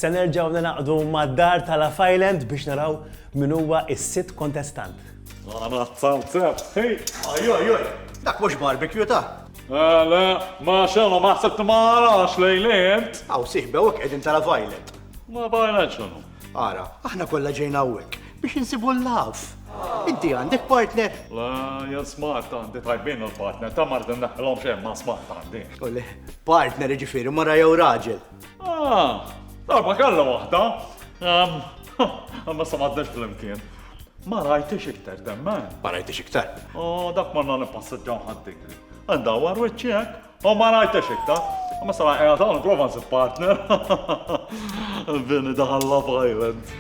Issa nerġgħu naqdu mad-dar ta' Love Island biex naraw min huwa is-sitt kontestant. Għana t-salzep, hej! Ajoj, dak mhux barbecue ta' Le, ma xenu maħseb t-marax lejlent. Aw siħbewek qegħdin ta' Love Island. Ma bajna xenu. Ara, aħna kollha ġejna hawnhekk biex insibu l-laf. Inti għandek partner? La, jen smart għandi tajbin il-partner, ta' martin naħlom xejn ma smart għandi. Ulli, partner ġifieri mara jew raġel. Darba kalla wahda. Għamma samaddex fl-imkien. Ma rajtix iktar demmen. Ma rajtix iktar. Dak marna nipassaġġaw ħaddik. Għandawar weċċek. Ma rajtix iktar. Ma sara għajata għan prova partner. Bini daħal Love Island.